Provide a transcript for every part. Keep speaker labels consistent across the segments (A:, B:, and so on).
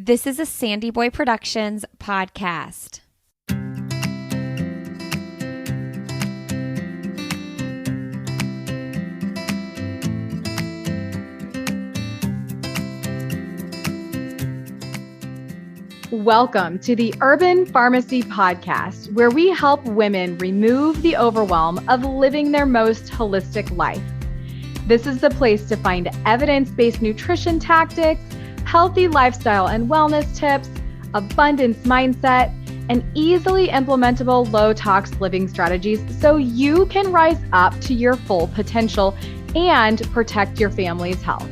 A: This is a Sandy Boy Productions podcast.
B: Welcome to the Urban Pharmacy Podcast, where we help women remove the overwhelm of living their most holistic life. This is the place to find evidence-based nutrition tactics, healthy lifestyle and wellness tips, abundance mindset, and easily implementable low-tox living strategies so you can rise up to your full potential and protect your family's health.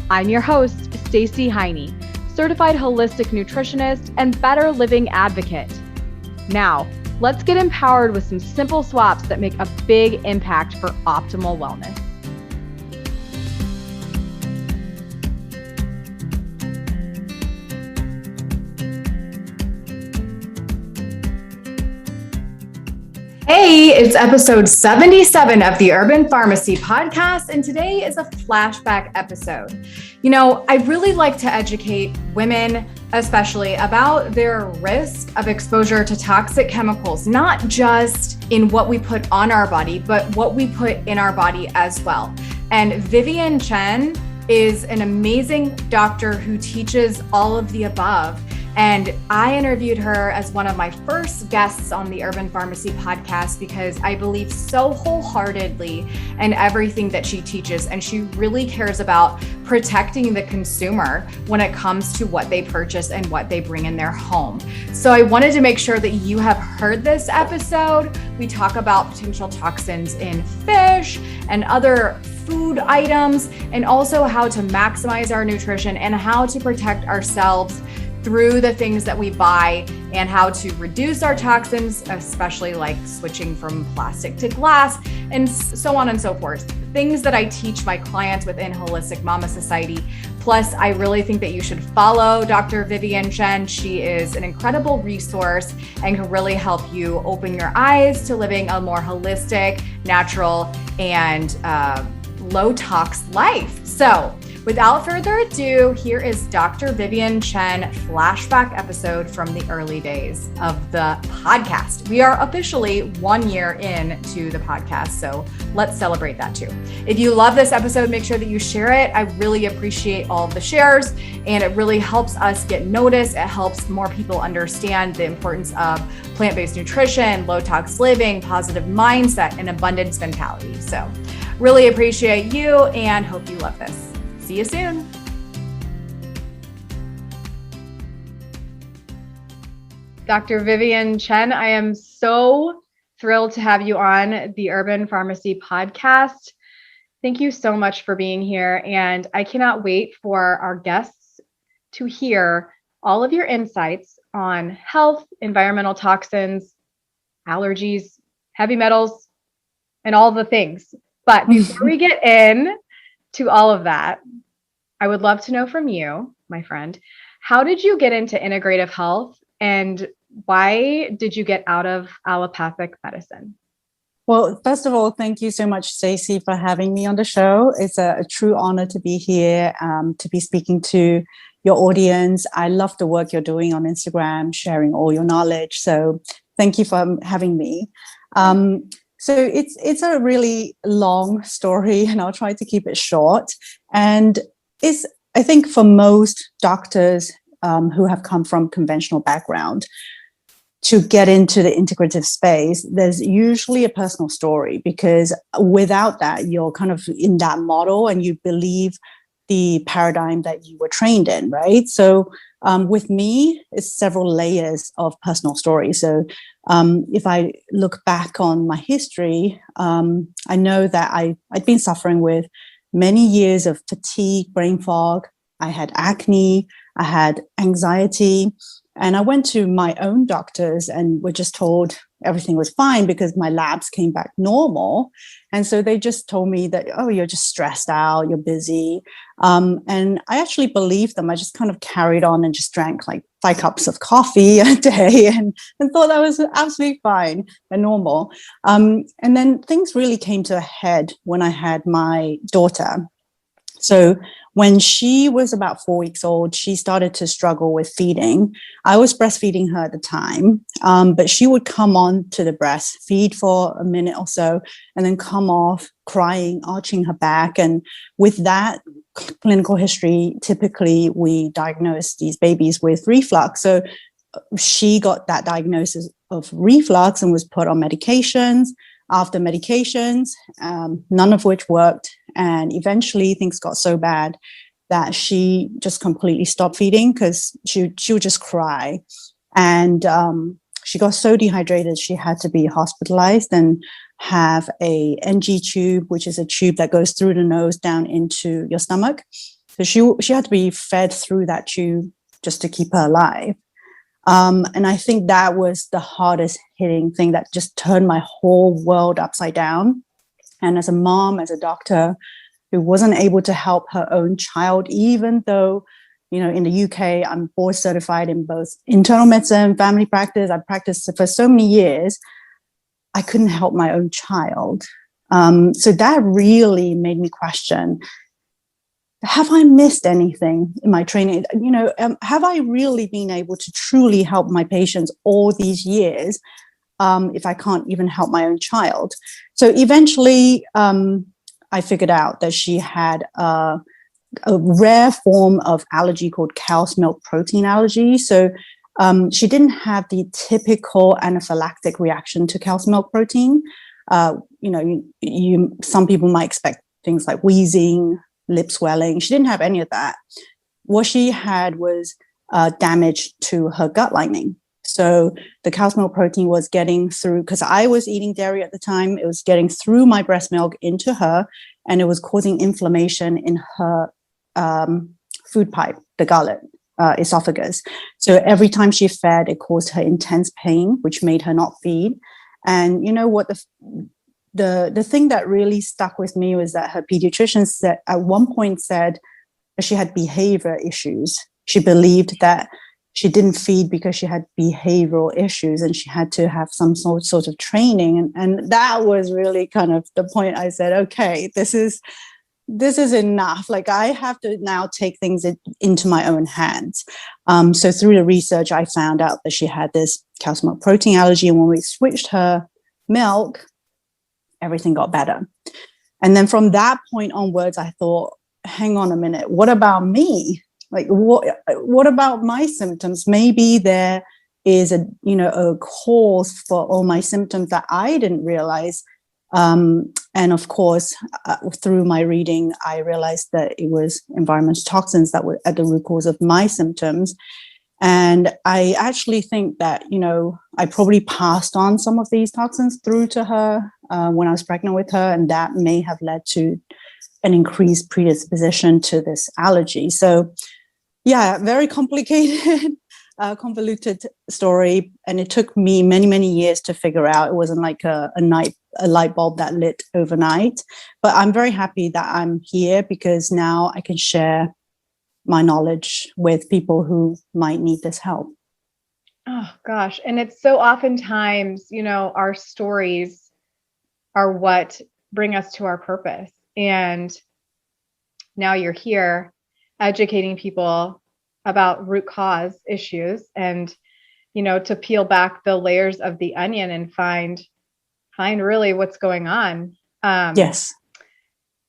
B: I'm your host, Stacey Heine, certified holistic nutritionist and better living advocate. Now, let's get empowered with some simple swaps that make a big impact for optimal wellness. Hey, it's episode 77 of the Urban Pharmacy Podcast, and today is a flashback episode. You know, I really like to educate women, especially, about their risk of exposure to toxic chemicals, not just in what we put on our body, but what we put in our body as well. And Vivian Chen is an amazing doctor who teaches all of the above. And I interviewed her as one of my first guests on the Urban Pharmacy Podcast because I believe so wholeheartedly in everything that she teaches. And she really cares about protecting the consumer when it comes to what they purchase and what they bring in their home. So I wanted to make sure that you have heard this episode. We talk about potential toxins in fish and other food items, and also how to maximize our nutrition and how to protect ourselves through the things that we buy, and how to reduce our toxins, especially like switching from plastic to glass and so on and so forth. Things that I teach my clients within Holistic Mama Society. Plus, I really think that you should follow Dr. Vivian Chen. She is an incredible resource and can really help you open your eyes to living a more holistic, natural, and low tox life. So without further ado, here is Dr. Vivian Chen flashback episode from the early days of the podcast. We are officially 1 year into the podcast, so let's celebrate that too. If you love this episode, make sure that you share it. I really appreciate all of the shares, and it really helps us get noticed. It helps more people understand the importance of plant-based nutrition, low tox living, positive mindset, and abundance mentality. So really appreciate you and hope you love this. See you soon. Dr. Vivian Chen, I am so thrilled to have you on the Urban Pharmacy Podcast. Thank you so much for being here. And I cannot wait for our guests to hear all of your insights on health, environmental toxins, allergies, heavy metals, and all the things. But before we get in to all of that, I would love to know from you, my friend, how did you get into integrative health, and why did you get out of allopathic medicine?
C: Well, first of all, thank you so much, Stacey, for having me on the show. It's a true honor to be here, to be speaking to your audience. I love the work you're doing on Instagram, sharing all your knowledge. So thank you for having me. So it's a really long story, and I'll try to keep it short. And I think for most doctors who have come from conventional background, to get into the integrative space, there's usually a personal story, because without that, you're kind of in that model and you believe the paradigm that you were trained in, right? So with me, it's several layers of personal story. So if I look back on my history, I know that I'd been suffering with many years of fatigue, brain fog. I had acne, I had anxiety, and I went to my own doctors and were just told everything was fine because my labs came back normal. And so they just told me that, oh, you're just stressed out, you're busy. And I actually believed them. I just kind of carried on and just drank like 5 cups of coffee a day and thought that was absolutely fine and normal. And then things really came to a head when I had my daughter. So when she was about 4 weeks old, she started to struggle with feeding. I was breastfeeding her at the time, but she would come on to the breast, feed for a minute or so, and then come off crying, arching her back. And with that clinical history, typically we diagnose these babies with reflux. So she got that diagnosis of reflux and was put on medications. After medications, none of which worked. And eventually things got so bad that she just completely stopped feeding because she would just cry. And she got so dehydrated, she had to be hospitalized and have a NG tube, which is a tube that goes through the nose down into your stomach. So she had to be fed through that tube just to keep her alive. And I think that was the hardest hitting thing that just turned my whole world upside down. And as a mom, as a doctor who wasn't able to help her own child, even though, in the UK, I'm board certified in both internal medicine, family practice, I practiced for so many years, I couldn't help my own child. So that really made me question, have I missed anything in my training? Have I really been able to truly help my patients all these years if I can't even help my own child? So eventually, I figured out that she had a rare form of allergy called cow's milk protein allergy. So she didn't have the typical anaphylactic reaction to cow's milk protein. Some people might expect things like wheezing, lip swelling. She didn't have any of that. What she had was damage to her gut lining. So the cow's milk protein was getting through, because I was eating dairy at the time, it was getting through my breast milk into her, and it was causing inflammation in her food pipe, the gullet, esophagus. So every time she fed, it caused her intense pain, which made her not feed. And you know what, the thing that really stuck with me was that her pediatrician said at one point that she had behavior issues. She believed that she didn't feed because she had behavioral issues and she had to have some sort of training. And that was really kind of the point. I said, okay, this is enough. Like, I have to now take things into my own hands. So through the research, I found out that she had this cow's milk protein allergy. And when we switched her milk, everything got better. And then from that point onwards, I thought, hang on a minute, what about me? Like, what about my symptoms? Maybe there is a cause for all my symptoms that I didn't realize. And of course, through my reading, I realized that it was environmental toxins that were at the root cause of my symptoms. And I actually think that, I probably passed on some of these toxins through to her when I was pregnant with her, and that may have led to an increased predisposition to this allergy. So, yeah, very complicated, convoluted story. And it took me many, many years to figure out. It wasn't like a light bulb that lit overnight. But I'm very happy that I'm here because now I can share my knowledge with people who might need this help.
B: Oh, gosh. And it's so oftentimes, our stories are what bring us to our purpose. And now you're here educating people about root cause issues and, to peel back the layers of the onion and find really what's going on.
C: Yes.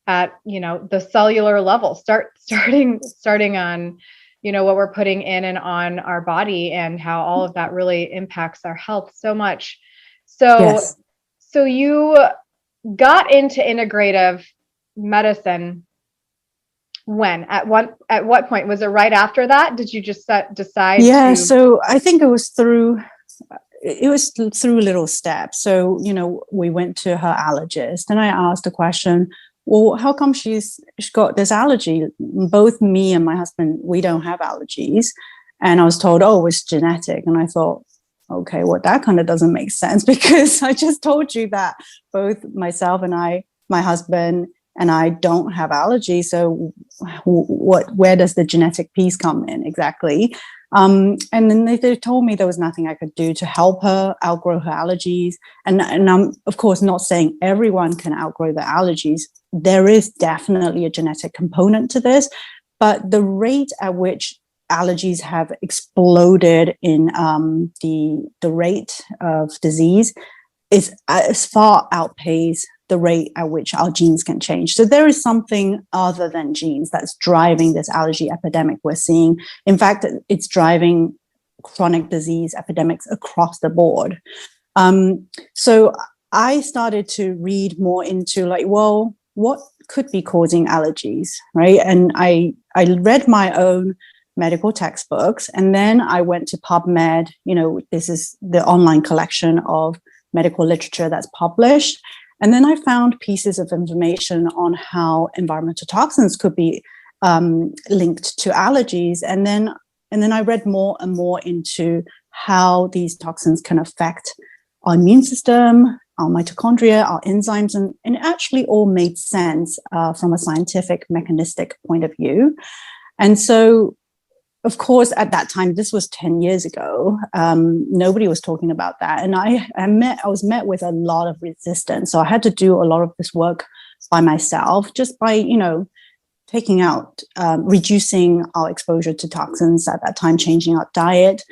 B: At, the cellular level, starting on, what we're putting in and on our body and how all of that really impacts our health so much. So,
C: yes.
B: So you got into integrative medicine when? At what point? Was it right after that? Did you just decide?
C: Yeah. So I think it was through little steps. So, we went to her allergist and I asked a question, well, how come she's got this allergy? Both me and my husband, we don't have allergies. And I was told, oh, it's genetic. And I thought, okay, well, that kind of doesn't make sense because I just told you that both myself and my husband and I don't have allergies. So where does the genetic piece come in exactly? And then they told me there was nothing I could do to help her outgrow her allergies. And I'm, of course, not saying everyone can outgrow their allergies. there is definitely a genetic component to this, but the rate at which allergies have exploded in the rate of disease is as far outpace the rate at which our genes can change. So there is something other than genes that's driving this allergy epidemic we're seeing. In fact, it's driving chronic disease epidemics across the board. So I started to read more into like, well, what could be causing allergies, right? And I read my own medical textbooks, and then I went to PubMed. This is the online collection of medical literature that's published. And then I found pieces of information on how environmental toxins could be linked to allergies. And then I read more and more into how these toxins can affect our immune system, our mitochondria, our enzymes, and it actually all made sense from a scientific, mechanistic point of view. And so, of course, at that time, this was 10 years ago, nobody was talking about that. And I was met with a lot of resistance. So I had to do a lot of this work by myself, just by, taking out, reducing our exposure to toxins at that time, changing our diet.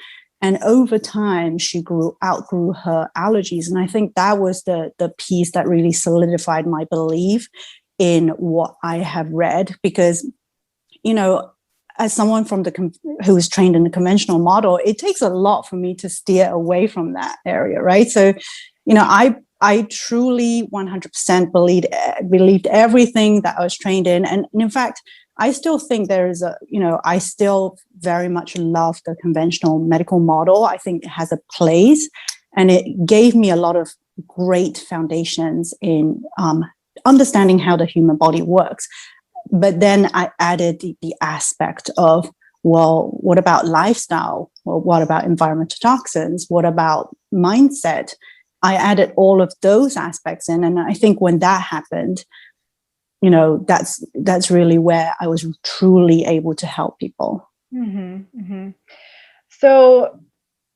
C: And over time, she outgrew her allergies. And I think that was the piece that really solidified my belief in what I have read, because, as someone who was trained in the conventional model, it takes a lot for me to steer away from that area, right? So, I truly 100% believed everything that I was trained in. And in fact, I still think there is I still very much love the conventional medical model. I think it has a place, and it gave me a lot of great foundations in understanding how the human body works. But then I added the aspect of, well, what about lifestyle? Well, what about environmental toxins? What about mindset? I added all of those aspects in. And I think when that happened, that's really where I was truly able to help people.
B: Mm-hmm, mm-hmm. So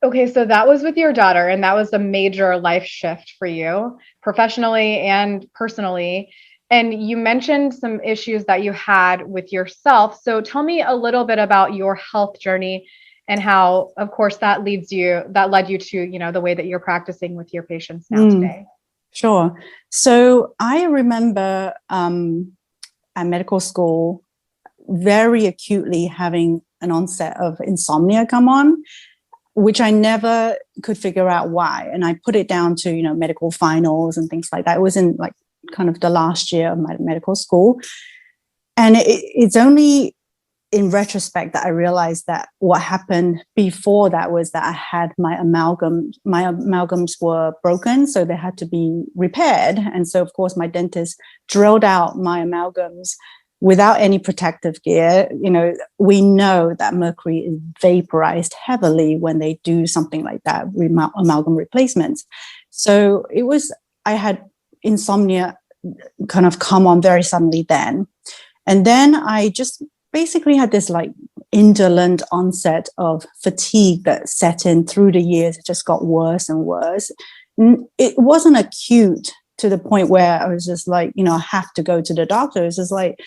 B: that was with your daughter, and that was a major life shift for you professionally and personally. And you mentioned some issues that you had with yourself. So tell me a little bit about your health journey and how, of course, that led you to, the way that you're practicing with your patients now today.
C: Sure. So I remember at medical school very acutely having an onset of insomnia come on, which I never could figure out why. And I put it down to, medical finals and things like that. It was in like kind of the last year of my medical school. And it's only in retrospect that I realized that what happened before that was that I had my amalgams were broken, so they had to be repaired. And so, of course, my dentist drilled out my amalgams without any protective gear. We know that mercury is vaporized heavily when they do something like that, amalgam replacements. So I had insomnia kind of come on very suddenly then. And then I just basically had this like indolent onset of fatigue that set in through the years. It just got worse and worse. It wasn't acute to the point where I was just like, I have to go to the doctor. It's just like,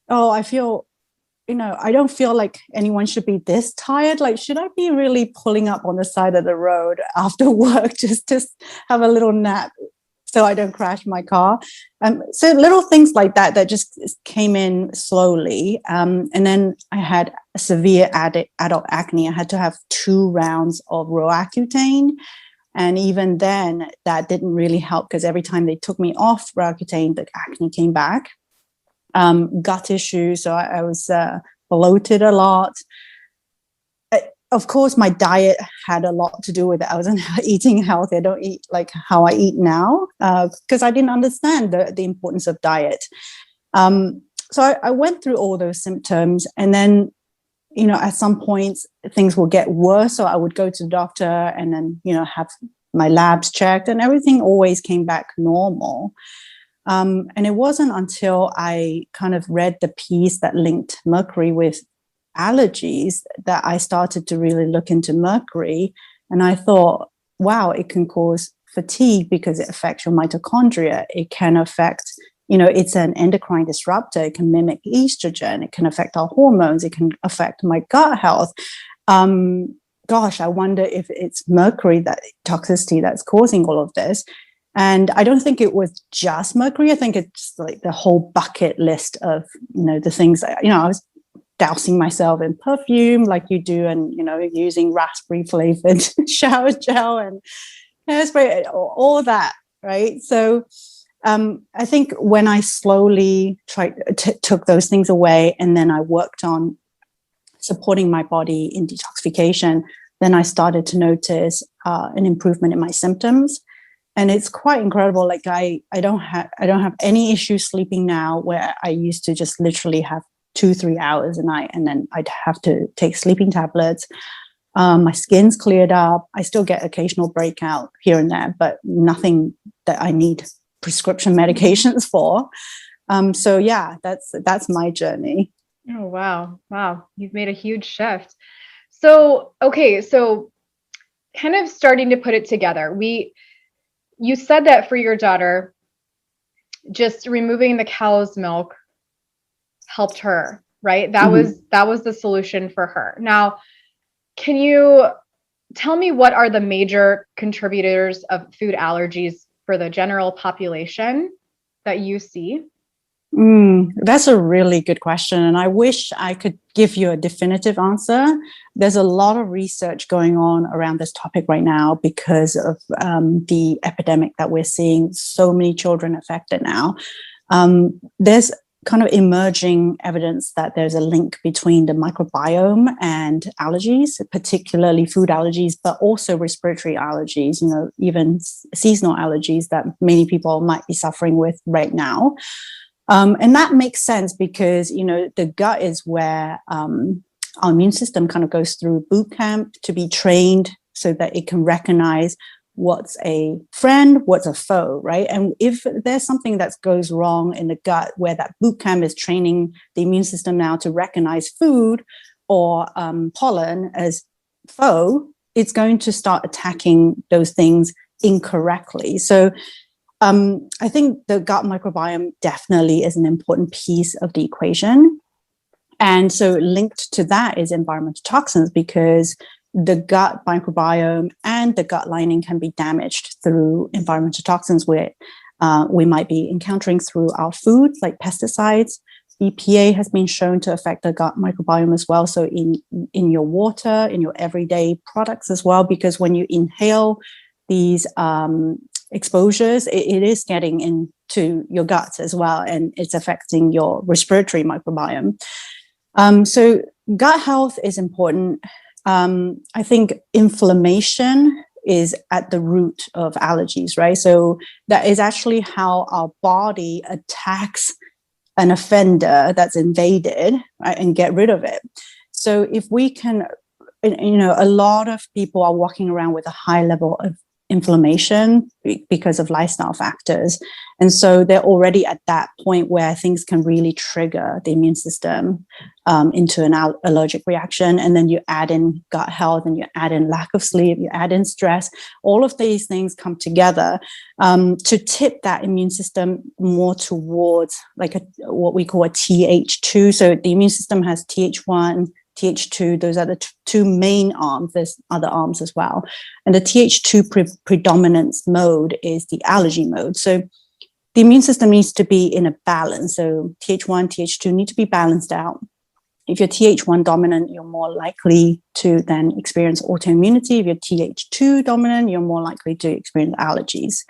C: oh, I feel, I don't feel like anyone should be this tired. Like, should I be really pulling up on the side of the road after work just to have a little nap so I don't crash my car? So little things like that just came in slowly. And then I had a severe adult acne. I had to have 2 rounds of Roaccutane. And even then, that didn't really help, because every time they took me off Roaccutane, the acne came back. Gut issues. So I was bloated a lot. Of course, my diet had a lot to do with it. I wasn't eating healthy. I don't eat like how I eat now, because I didn't understand the importance of diet. So I went through all those symptoms, and then, at some points things will get worse. So I would go to the doctor and then, have my labs checked, and everything always came back normal. And it wasn't until I kind of read the piece that linked mercury with allergies that I started to really look into mercury. And I thought, wow, it can cause fatigue because it affects your mitochondria. It can affect it's an endocrine disruptor. It can mimic estrogen. It can affect our hormones. It can affect my gut health. Gosh, I wonder if it's mercury, that toxicity that's causing all of this. And I don't think it was just mercury. I think it's like the whole bucket list of, the things that, I was dousing myself in perfume like you do, and, using raspberry flavored shower gel and hairspray, all that, right? So I think when I slowly took those things away, and then I worked on supporting my body in detoxification, then I started to notice an improvement in my symptoms. And it's quite incredible. Like I don't have any issues sleeping now, where I used to just literally have 2-3 hours a night, and then I'd have to take sleeping tablets. My skin's cleared up. I still get occasional breakout here and there, but nothing that I need prescription medications for. So yeah, that's my journey.
B: Oh, wow. Wow. You've made a huge shift. So, okay. So kind of starting to put it together, you said that for your daughter, just removing the cow's milk helped her, right? That was the solution for her. Now, can you tell me what are the major contributors of food allergies for the general population that you see?
C: That's a really good question. And I wish I could give you a definitive answer. There's a lot of research going on around this topic right now because of the epidemic that we're seeing, so many children affected now. There's kind of emerging evidence that there's a link between the microbiome and allergies, particularly food allergies, but also respiratory allergies, even seasonal allergies that many people might be suffering with right now. And that makes sense because, the gut is where our immune system kind of goes through boot camp to be trained so that it can recognize what's a friend, what's a foe, right? And if there's something that goes wrong in the gut where that boot camp is training the immune system now to recognize food or pollen as foe, it's going to start attacking those things incorrectly. So I think the gut microbiome definitely is an important piece of the equation. And so linked to that is environmental toxins, because the gut microbiome and the gut lining can be damaged through environmental toxins where we might be encountering through our food, like pesticides. EPA has been shown to affect the gut microbiome as well. So in your water, in your everyday products as well, because when you inhale these exposures, it is getting into your guts as well, and it's affecting your respiratory microbiome. So gut health is important. I think inflammation is at the root of allergies, right? So that is actually how our body attacks an offender that's invaded, right, and get rid of it. So if we can, a lot of people are walking around with a high level of inflammation because of lifestyle factors. And so they're already at that point where things can really trigger the immune system into an allergic reaction. And then you add in gut health, and you add in lack of sleep, you add in stress. All of these things come together to tip that immune system more towards what we call a Th2. So the immune system has Th1, Th2, those are the two main arms. There's other arms as well. And the Th2 predominance mode is the allergy mode. So the immune system needs to be in a balance. So Th1, Th2 need to be balanced out. If you're Th1 dominant, you're more likely to then experience autoimmunity. If you're Th2 dominant, you're more likely to experience allergies.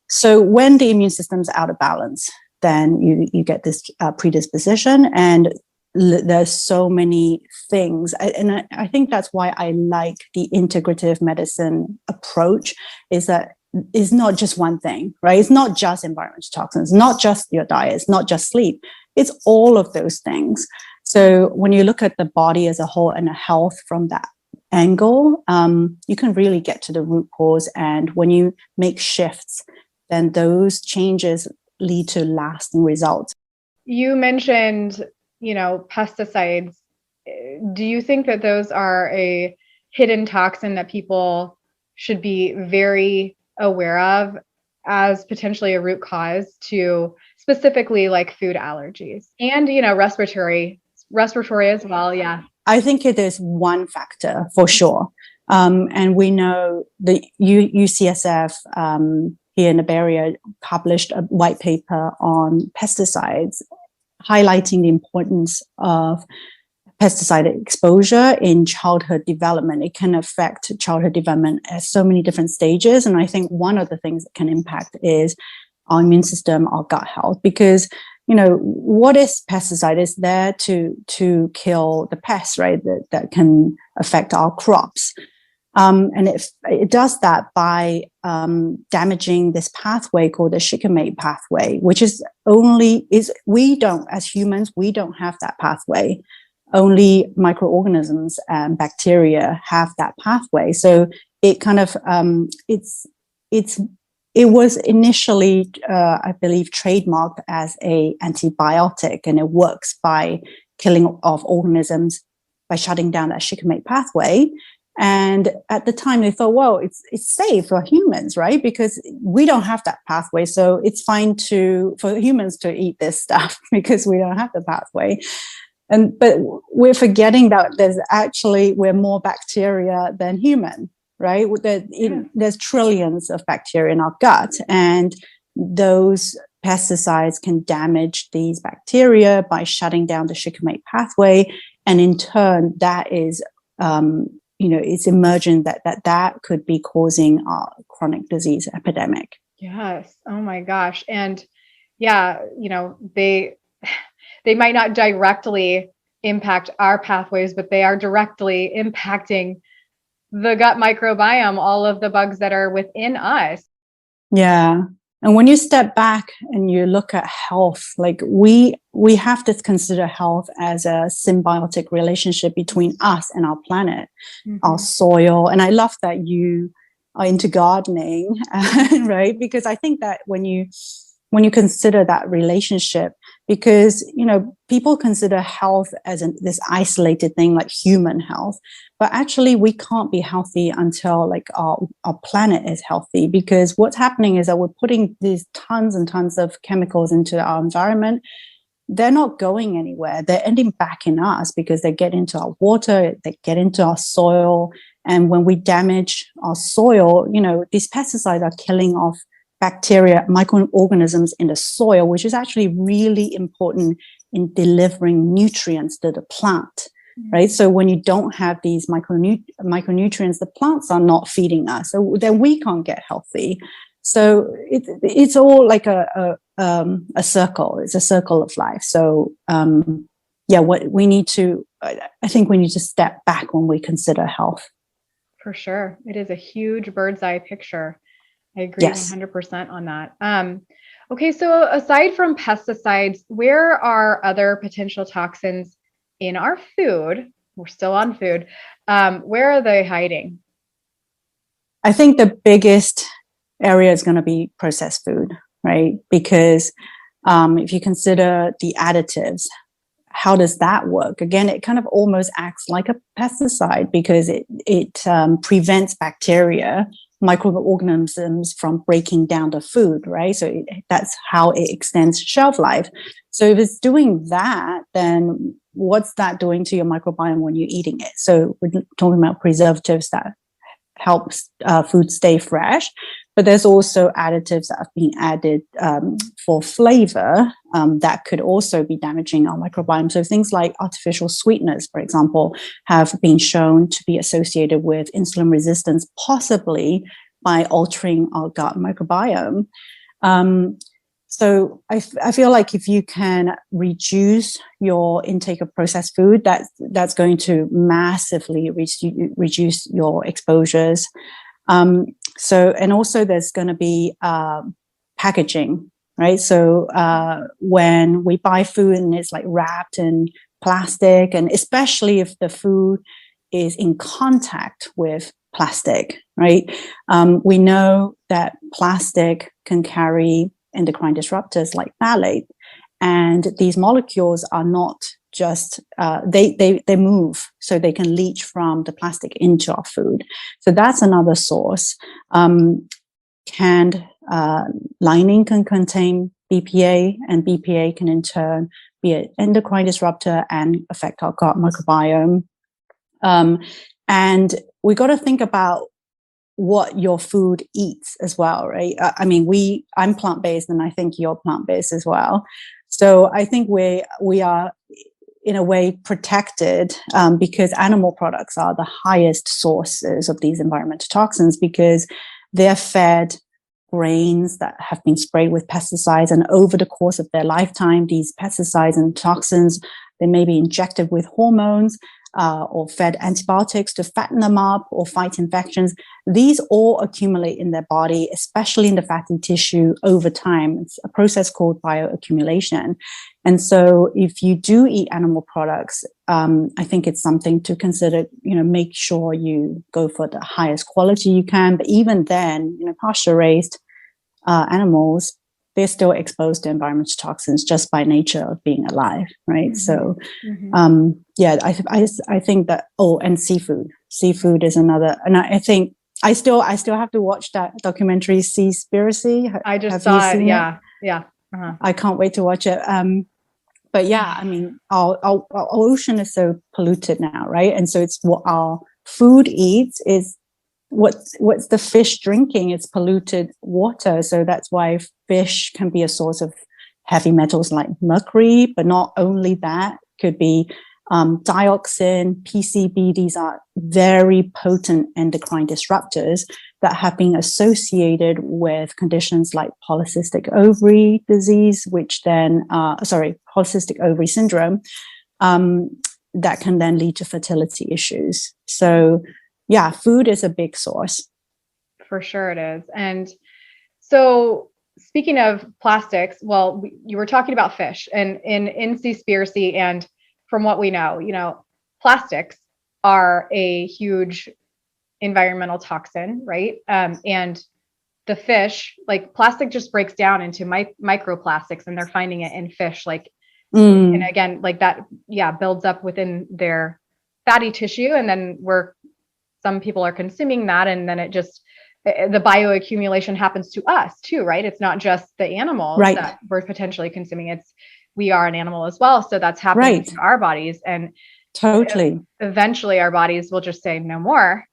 C: So when the immune system's out of balance, then you get this predisposition, and there's so many things. And I think that's why I like the integrative medicine approach, is that it's not just one thing, right? It's not just environmental toxins, not just your diet, it's not just sleep. It's all of those things. So when you look at the body as a whole and the health from that angle, you can really get to the root cause. And when you make shifts, then those changes lead to lasting results.
B: You mentioned, pesticides. Do you think that those are a hidden toxin that people should be very aware of? as potentially a root cause to specifically like food allergies and, respiratory as well. Yeah.
C: I think it is one factor for sure. And we know the UCSF here in the Bay Area published a white paper on pesticides, highlighting the importance of pesticide exposure in childhood development. It can affect childhood development at so many different stages. And I think one of the things that can impact is our immune system, our gut health, because what is pesticide? Is there to kill the pests, right? That can affect our crops. And it does that by damaging this pathway called the shikimate pathway, which as humans, we don't have that pathway. Only microorganisms and bacteria have that pathway. So it kind of, it was initially, I believe, trademarked as a antibiotic, and it works by killing off organisms by shutting down that shikimate pathway. And at the time they thought, well, it's safe for humans, right? Because we don't have that pathway. So it's fine for humans to eat this stuff because we don't have the pathway. But we're forgetting that we're more bacteria than human, right? There's trillions of bacteria in our gut, and those pesticides can damage these bacteria by shutting down the shikimate pathway. And in turn, that is, it's emerging that could be causing a chronic disease epidemic.
B: Yes. Oh my gosh. And yeah, they might not directly impact our pathways, but they are directly impacting the gut microbiome, all of the bugs that are within us.
C: Yeah. And when you step back and you look at health, like we have to consider health as a symbiotic relationship between us and our planet, our soil. And I love that you are into gardening, right? Because I think that when you consider that relationship, because, people consider health as this isolated thing like human health, but actually we can't be healthy until like our planet is healthy, because what's happening is that we're putting these tons and tons of chemicals into our environment. They're not going anywhere. They're ending back in us because they get into our water, they get into our soil. And when we damage our soil, these pesticides are killing off bacteria, microorganisms in the soil, which is actually really important in delivering nutrients to the plant, right? So when you don't have these micronutrients, the plants are not feeding us. So then we can't get healthy. So it's all like a circle. It's a circle of life. So what we need to, I think we need to step back when we consider health.
B: For sure. It is a huge bird's eye picture. I agree 100% on that. Okay, so aside from pesticides, where are other potential toxins in our food? We're still on food. Where are they hiding?
C: I think the biggest area is going to be processed food, right? Because if you consider the additives, how does that work? Again, it kind of almost acts like a pesticide because it prevents bacteria, microorganisms from breaking down the food, right? So that's how it extends shelf life. So if it's doing that, then what's that doing to your microbiome when you're eating it? So we're talking about preservatives that helps food stay fresh, but there's also additives that have been added for flavor that could also be damaging our microbiome. So things like artificial sweeteners, for example, have been shown to be associated with insulin resistance, possibly by altering our gut microbiome. So I feel like if you can reduce your intake of processed food, that's going to massively reduce your exposures. And also there's going to be packaging, right? So when we buy food and it's like wrapped in plastic, and especially if the food is in contact with plastic, right? We know that plastic can carry endocrine disruptors like phthalate, and these molecules are not just they move, so they can leach from the plastic into our food. So that's another source. Canned lining can contain BPA, and BPA can in turn be an endocrine disruptor and affect our gut microbiome. And we got to think about what your food eats as well, right? I mean, I'm plant-based, and I think you're plant-based as well. So I think we are in a way protected because animal products are the highest sources of these environmental toxins, because they're fed grains that have been sprayed with pesticides, and over the course of their lifetime, these pesticides and toxins, they may be injected with hormones or fed antibiotics to fatten them up or fight infections. These all accumulate in their body, especially in the fatty tissue, over time. It's a process called bioaccumulation. And so if you do eat animal products, I think it's something to consider, make sure you go for the highest quality you can. But even then, pasture-raised animals, they're still exposed to environmental toxins just by nature of being alive, right? Mm-hmm. So, I think that. Oh, and seafood is another. And I think I still have to watch that documentary, Seaspiracy.
B: I just saw it. Yeah. Uh-huh.
C: I can't wait to watch it. But yeah, I mean, our ocean is so polluted now, right? And so it's what our food eats is what's the fish drinking? It's polluted water. So that's why fish can be a source of heavy metals like mercury, but not only that, could be dioxin, PCB. These are very potent endocrine disruptors that have been associated with conditions like polycystic ovary disease, polycystic ovary syndrome, that can then lead to fertility issues. So yeah, food is a big source.
B: For sure it is. And so speaking of plastics, well, you were talking about fish and in Seaspiracy, and from what we know, plastics are a huge environmental toxin, right? And the fish, like plastic just breaks down into microplastics, and they're finding it in fish, and again, like that, builds up within their fatty tissue. And then some people are consuming that, and then it just, the bioaccumulation happens to us too, right? It's not just the animals that we're potentially consuming. We are an animal as well. So that's happening to our bodies, and
C: totally,
B: eventually our bodies will just say no more.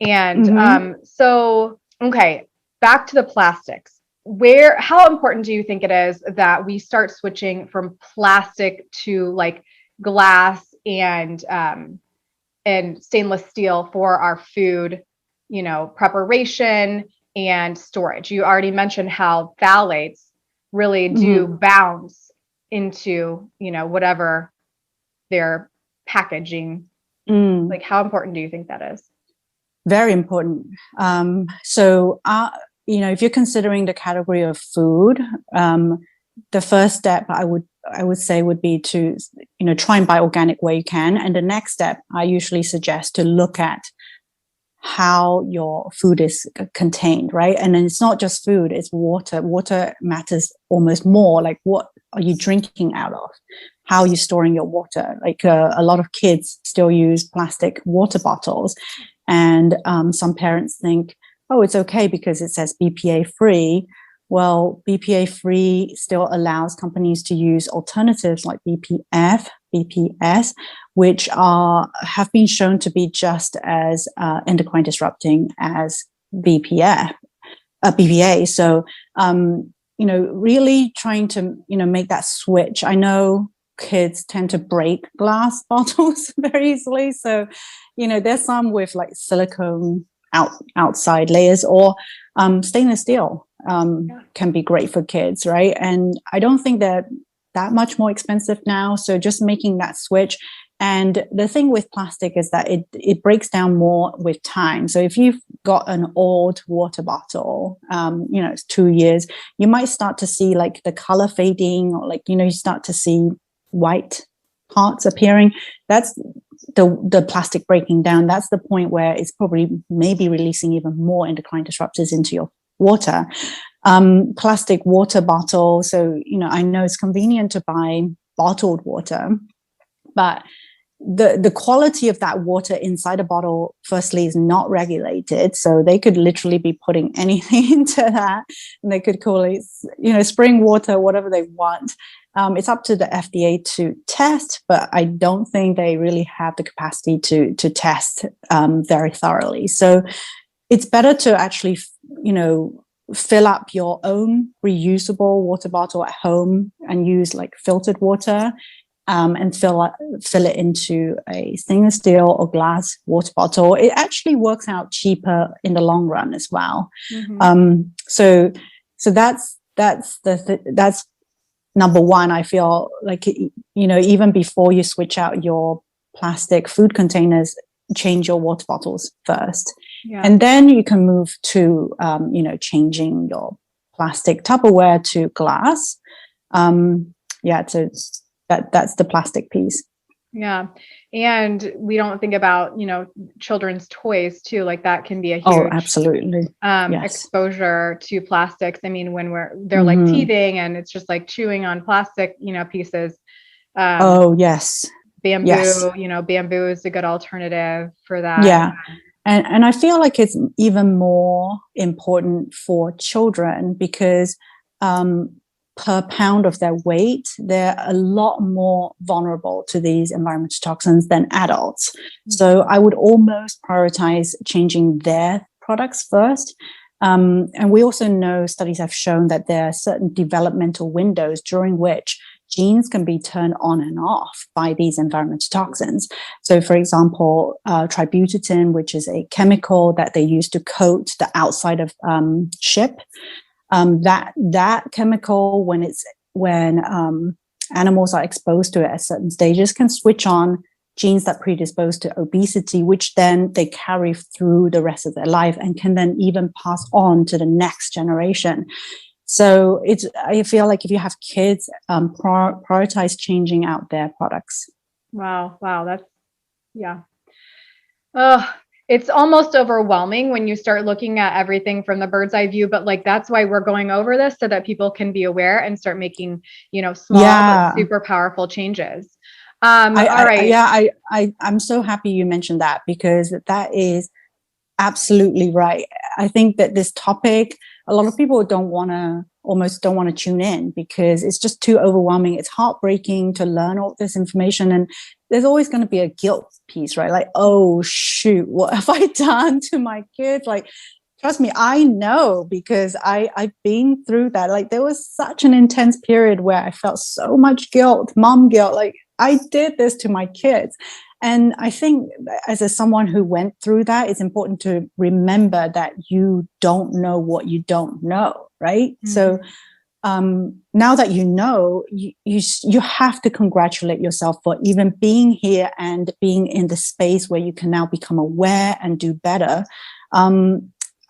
B: And so, okay, back to the plastics. How important do you think it is that we start switching from plastic to like glass and stainless steel for our food, preparation and storage? You already mentioned how phthalates really do bounce into, whatever they're packaging. Like, how important do you think that is?
C: Very important. So, if you're considering the category of food, the first step I would say would be to, try and buy organic where you can. And the next step, I usually suggest to look at how your food is contained, right? And then it's not just food, it's water. Water matters almost more. Like, what are you drinking out of? How are you storing your water? Like a lot of kids still use plastic water bottles. And some parents think, oh, it's okay because it says BPA free. Well, BPA free still allows companies to use alternatives like BPF, BPS, which have been shown to be just as endocrine disrupting as BPA. So, really trying to, make that switch. I know kids tend to break glass bottles very easily. So, there's some with like silicone outside layers, or stainless steel can be great for kids, right? And I don't think they're that much more expensive now. So just making that switch. And the thing with plastic is that it breaks down more with time. So if you've got an old water bottle, it's 2 years, you might start to see like the color fading, or like, you start to see white parts appearing. That's the plastic breaking down. That's the point where it's probably maybe releasing even more endocrine disruptors into your water. Plastic water bottle. So, I know it's convenient to buy bottled water, but the quality of that water inside a bottle, firstly, is not regulated. So they could literally be putting anything into that, and they could call it, spring water, whatever they want. It's up to the FDA to test, but I don't think they really have the capacity to test very thoroughly. So it's better to actually, fill up your own reusable water bottle at home and use like filtered water. And fill it into a stainless steel or glass water bottle. It actually works out cheaper in the long run as well. Mm-hmm. So that's number one. I feel like, even before you switch out your plastic food containers, change your water bottles first. Yeah. And then you can move to, changing your plastic Tupperware to glass. That's the plastic piece.
B: Yeah. And we don't think about, children's toys too. Like that can be a huge
C: absolutely.
B: Exposure to plastics. I mean, when they're like teething and it's just like chewing on plastic, pieces.
C: Yes.
B: Bamboo,
C: yes.
B: Bamboo is a good alternative for that.
C: Yeah. And I feel like it's even more important for children because, per pound of their weight, they're a lot more vulnerable to these environmental toxins than adults. Mm-hmm. So I would almost prioritize changing their products first. And we also know studies have shown that there are certain developmental windows during which genes can be turned on and off by these environmental toxins. So, for example, tributyltin, which is a chemical that they use to coat the outside of ship. That chemical, when animals are exposed to it at certain stages, can switch on genes that predispose to obesity, which then they carry through the rest of their life and can then even pass on to the next generation. So I feel like if you have kids, prioritize changing out their products.
B: Wow. That's, yeah. It's almost overwhelming when you start looking at everything from the bird's eye view, but like, that's why we're going over this so that people can be aware and start making, small, but super powerful changes. All right.
C: I'm so happy you mentioned that because that is absolutely right. I think that this topic, a lot of people almost don't want to tune in because it's just too overwhelming. It's heartbreaking to learn all this information. And there's always going to be a guilt piece, right? Like, oh, shoot, what have I done to my kids? Like, trust me, I know because I've been through that. Like, there was such an intense period where I felt so much guilt, mom guilt. Like, I did this to my kids. And I think as someone who went through that, it's important to remember that you don't know what you don't know, right? Mm-hmm. So now that you know, you have to congratulate yourself for even being here and being in the space where you can now become aware and do better.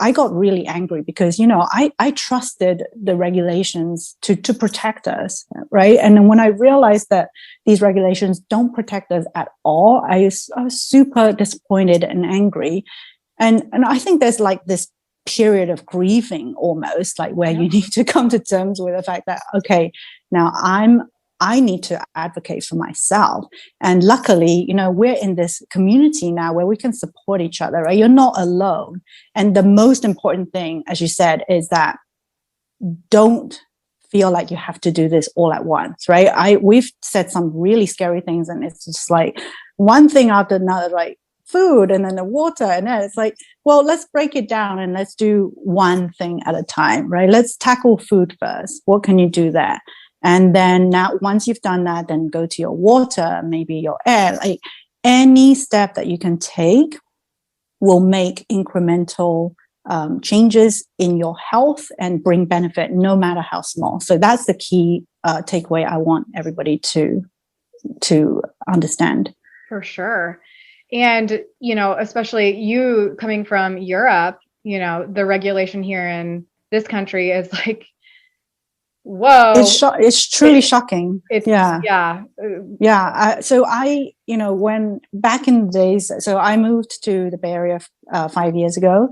C: I got really angry because, I trusted the regulations to protect us, right? And then when I realized that these regulations don't protect us at all, I was super disappointed and angry. And I think there's like this period of grieving almost, like where you need to come to terms with the fact that, okay, now I need to advocate for myself. And luckily, we're in this community now where we can support each other, right? You're not alone. And the most important thing, as you said, is that don't feel like you have to do this all at once, right? We've said some really scary things and it's just like one thing after another, like food and then the water. And then it's like, well, let's break it down and let's do one thing at a time, right? Let's tackle food first. What can you do there? And then now, once you've done that, then go to your water, maybe your air, like any step that you can take will make incremental changes in your health and bring benefit, no matter how small. So that's the key takeaway I want everybody to understand.
B: For sure. And, especially you coming from Europe, the regulation here in this country is like, whoa,
C: it's truly shocking.
B: Yeah.
C: So when back in the days, so I moved to the Bay Area 5 years ago,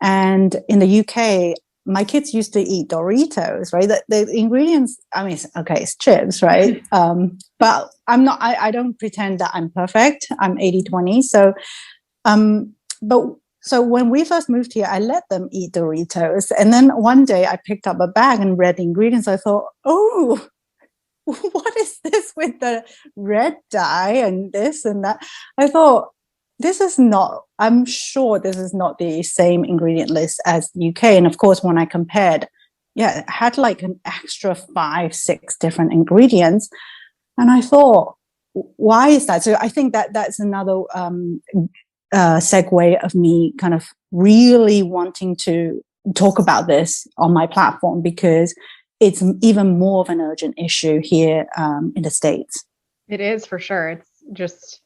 C: and in the UK, my kids used to eat Doritos, right? The ingredients, I mean, it's chips, right? But I don't pretend that I'm perfect. I'm 80-20. So, so when we first moved here, I let them eat Doritos. And then one day I picked up a bag and read the ingredients. I thought, oh, what is this with the red dye and this and that? I thought, I'm sure this is not the same ingredient list as the UK. And of course, when I compared, it had like an extra 5-6 different ingredients. And I thought, why is that? So I think that's another segue of me kind of really wanting to talk about this on my platform, because it's even more of an urgent issue here in the States.
B: It is, for sure. It's just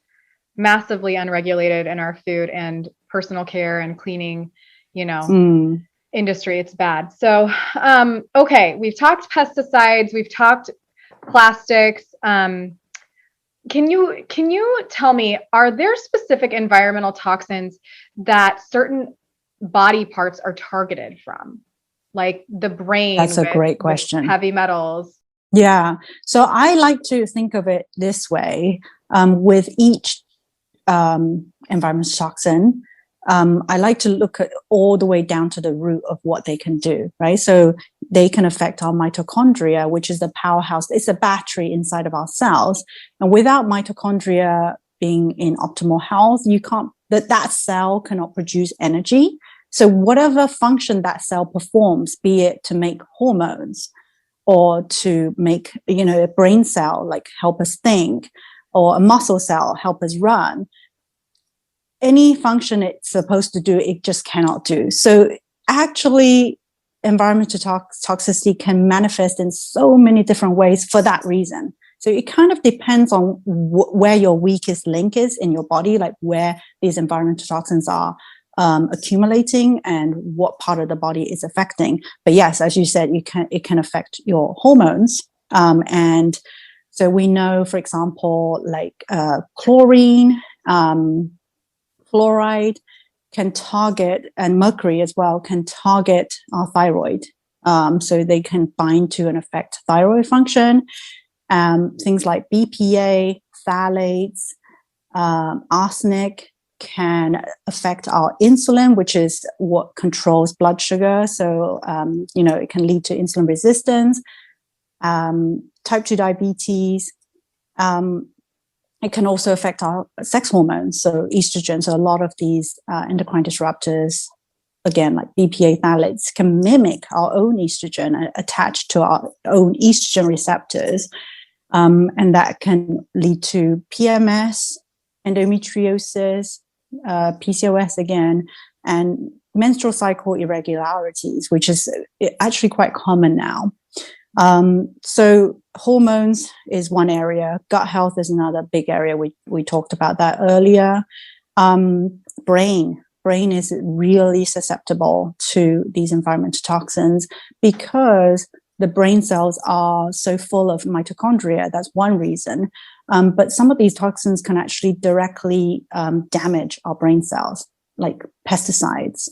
B: massively unregulated in our food and personal care and cleaning, industry. It's bad. So, okay, we've talked pesticides, we've talked plastics. Can you tell me, are there specific environmental toxins that certain body parts are targeted from? Like the brain?
C: That's a great question.
B: Heavy metals.
C: Yeah. So I like to think of it this way. With each environmental toxin, I like to look at all the way down to the root of what they can do, right? So they can affect our mitochondria, which is the powerhouse. It's a battery inside of our cells. And without mitochondria being in optimal health, that cell cannot produce energy. So whatever function that cell performs, be it to make hormones or to make, a brain cell, like help us think, or a muscle cell, help us run, any function it's supposed to do, it just cannot do. So actually, environmental toxicity can manifest in so many different ways for that reason. So it kind of depends on where your weakest link is in your body, like where these environmental toxins are accumulating and what part of the body is affecting. But yes, as you said, it can affect your hormones. And so we know, for example, like chlorine, fluoride can target, and mercury as well, can target our thyroid. So they can bind to and affect thyroid function. Things like BPA, phthalates, arsenic can affect our insulin, which is what controls blood sugar. So, it can lead to insulin resistance, type 2 diabetes. It can also affect our sex hormones, so estrogen. So a lot of these endocrine disruptors, again, like BPA, phthalates, can mimic our own estrogen, attached to our own estrogen receptors. And that can lead to PMS, endometriosis, PCOS again, and menstrual cycle irregularities, which is actually quite common now. So hormones is one area. Gut health is another big area. We talked about that earlier. Brain is really susceptible to these environmental toxins because the brain cells are so full of mitochondria. That's one reason. But some of these toxins can actually directly damage our brain cells, like pesticides,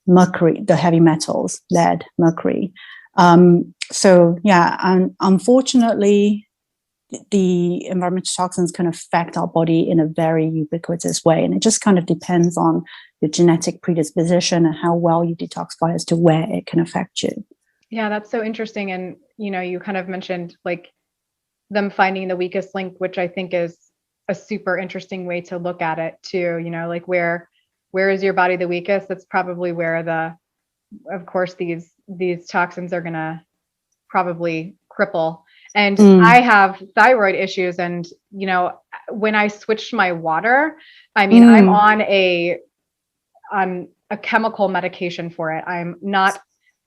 C: mercury, the heavy metals, lead, mercury. Unfortunately, the environmental toxins can affect our body in a very ubiquitous way. And it just kind of depends on your genetic predisposition and how well you detoxify as to where it can affect you.
B: Yeah, that's so interesting. And, you kind of mentioned like them finding the weakest link, which I think is a super interesting way to look at it too. Like where is your body the weakest? That's probably where of course, these toxins are going to probably cripple. And I have thyroid issues. And, when I switched my water, I'm on a chemical medication for it. I'm not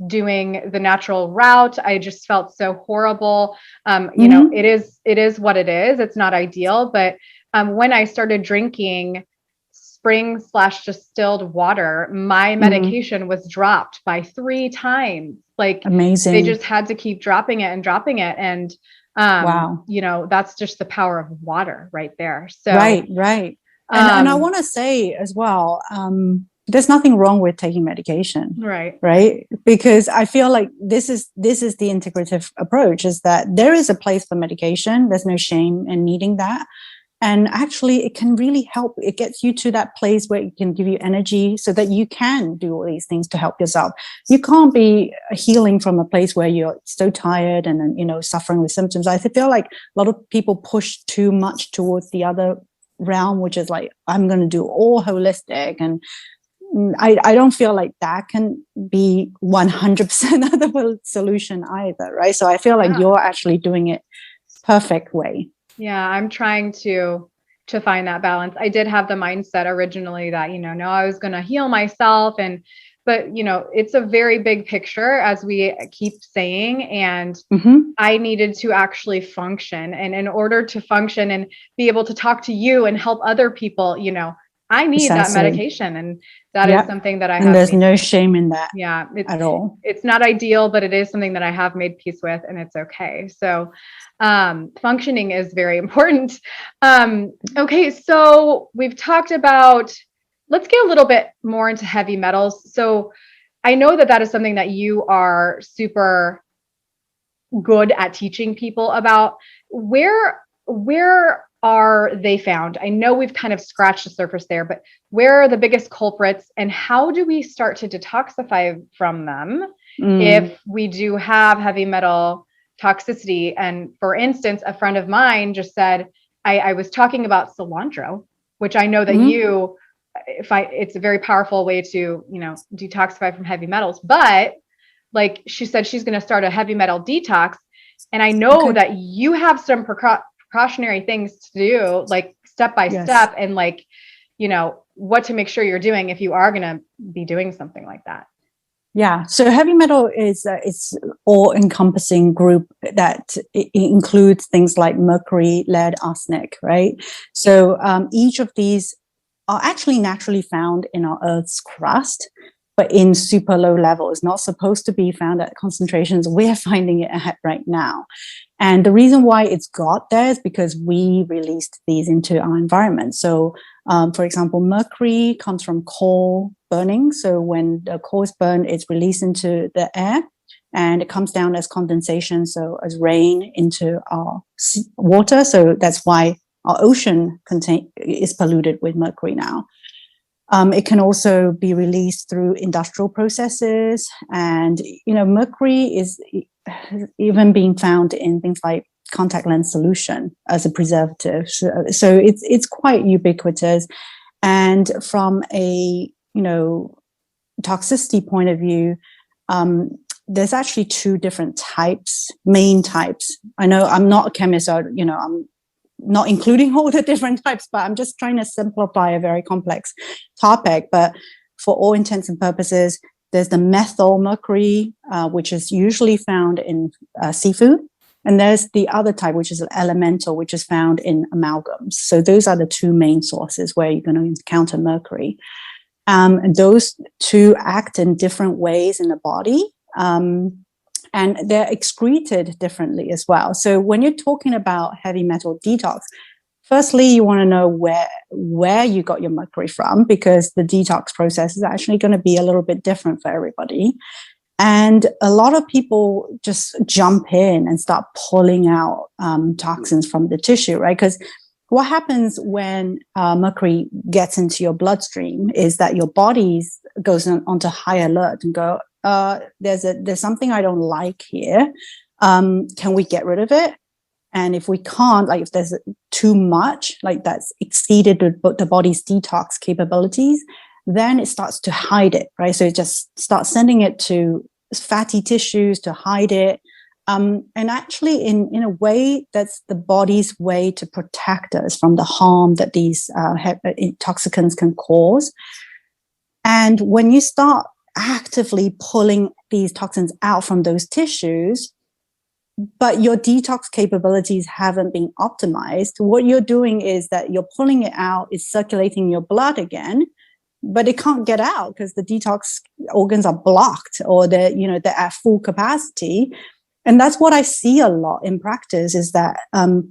B: doing the natural route. I just felt so horrible. It is what it is. It's not ideal. But when I started drinking spring/distilled water, my medication was dropped by 3 times. Like amazing. They just had to keep dropping it. And wow, that's just the power of water right there. So
C: right. And I want to say as well, there's nothing wrong with taking medication.
B: Right.
C: Because I feel like this is the integrative approach, is that there is a place for medication. There's no shame in needing that. And actually, it can really help. It gets you to that place where it can give you energy so that you can do all these things to help yourself. You can't be healing from a place where you're so tired and, suffering with symptoms. I feel like a lot of people push too much towards the other realm, which is like, I'm going to do all holistic. And I don't feel like that can be 100% of the solution either, right? So I feel like you're actually doing it perfect way.
B: Yeah, I'm trying to find that balance. I did have the mindset originally that, no, I was going to heal myself. But it's a very big picture, as we keep saying, and I needed to actually function. And in order to function and be able to talk to you and help other people, I need that medication. And that is something that I have.
C: And there's no shame in that.
B: Yeah,
C: at all.
B: It's not ideal, but it is something that I have made peace with, and it's okay. So functioning is very important. Okay, so we've talked about, let's get a little bit more into heavy metals. So I know that is something that you are super good at teaching people about. Where are they found? I know we've kind of scratched the surface there, but where are the biggest culprits, and how do we start to detoxify from them if we do have heavy metal toxicity? And for instance, a friend of mine just said, I was talking about cilantro, which I know that it's a very powerful way to, detoxify from heavy metals, but like she said, she's going to start a heavy metal detox. And I know that you have some precautionary things to do, like step by step, and like, what to make sure you're doing if you are going to be doing something like that.
C: Yeah. So heavy metal is it's all-encompassing group that it includes things like mercury, lead, arsenic, right? So each of these are actually naturally found in our Earth's crust, but in super low levels, not supposed to be found at concentrations we're finding it at right now. And the reason why it's got there is because we released these into our environment. So, for example, mercury comes from coal burning. So when the coal is burned, it's released into the air and it comes down as condensation, so as rain into our water. So that's why our ocean is polluted with mercury now. It can also be released through industrial processes, and mercury is even being found in things like contact lens solution as a preservative. So it's quite ubiquitous. And from a toxicity point of view, there's actually two different main types. I know I'm not a chemist, so I'm not including all the different types, but I'm just trying to simplify a very complex topic. But for all intents and purposes, there's the methyl mercury, which is usually found in seafood. And there's the other type, which is elemental, which is found in amalgams. So those are the two main sources where you're going to encounter mercury. And those two act in different ways in the body. And they're excreted differently as well. So when you're talking about heavy metal detox, firstly, you want to know where you got your mercury from, because the detox process is actually going to be a little bit different for everybody. And a lot of people just jump in and start pulling out toxins from the tissue, right? Because what happens when mercury gets into your bloodstream is that your body goes onto high alert and go, there's something I don't like here. Can we get rid of it? And if we can't, like if there's too much, like that's exceeded the body's detox capabilities, then it starts to hide it, right? So it just starts sending it to fatty tissues to hide it. And actually, in a way, that's the body's way to protect us from the harm that these toxicants can cause. And when you start actively pulling these toxins out from those tissues, but your detox capabilities haven't been optimized, what you're doing is that you're pulling it out, it's circulating your blood again, but it can't get out because the detox organs are blocked, or they're at full capacity. And that's what I see a lot in practice, is that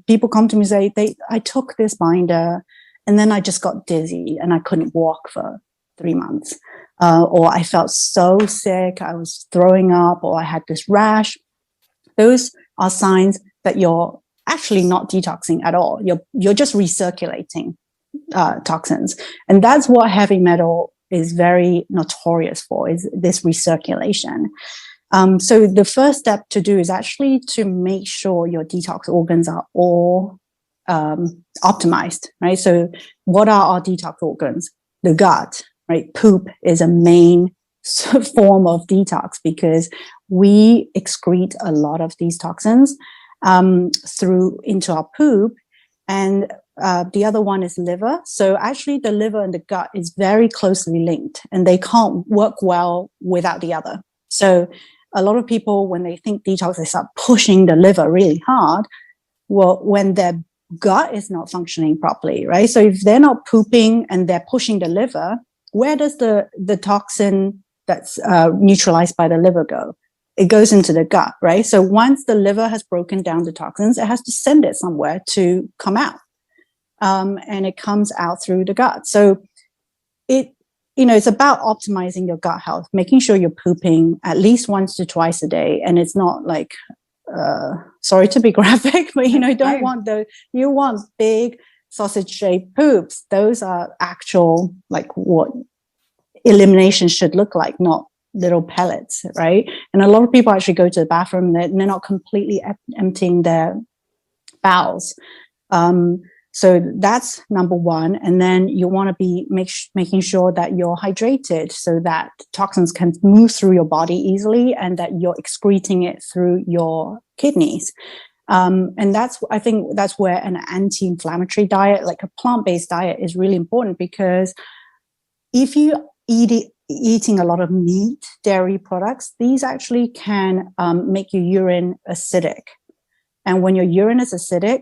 C: people come to me and say, I took this binder and then I just got dizzy and I couldn't walk for 3 months. Or I felt so sick, I was throwing up, or I had this rash. Those are signs that you're actually not detoxing at all. You're just recirculating toxins. And that's what heavy metal is very notorious for, is this recirculation. So the first step to do is actually to make sure your detox organs are all optimized, right? So what are our detox organs? The gut, right? Poop is a main form of detox because we excrete a lot of these toxins through into our poop. And the other one is liver. So actually the liver and the gut is very closely linked, and they can't work well without the other. So a lot of people, when they think detox, they start pushing the liver really hard. Well, when their gut is not functioning properly, right? So if they're not pooping and they're pushing the liver, where does the toxin that's neutralized by the liver go? It goes into the gut, right? So once the liver has broken down the toxins, it has to send it somewhere to come out. And it comes out through the gut. So it's about optimizing your gut health, making sure you're pooping at least once to twice a day. And it's not like, sorry to be graphic, but you want big sausage shaped poops. Those are actual, like what elimination should look like, not little pellets, right? And a lot of people actually go to the bathroom and they're not completely emptying their bowels. So that's number one. And then you want to be making sure that you're hydrated so that toxins can move through your body easily and that you're excreting it through your kidneys. And I think that's where an anti-inflammatory diet, like a plant-based diet, is really important, because if you eating a lot of meat, dairy products, these actually can make your urine acidic. And when your urine is acidic,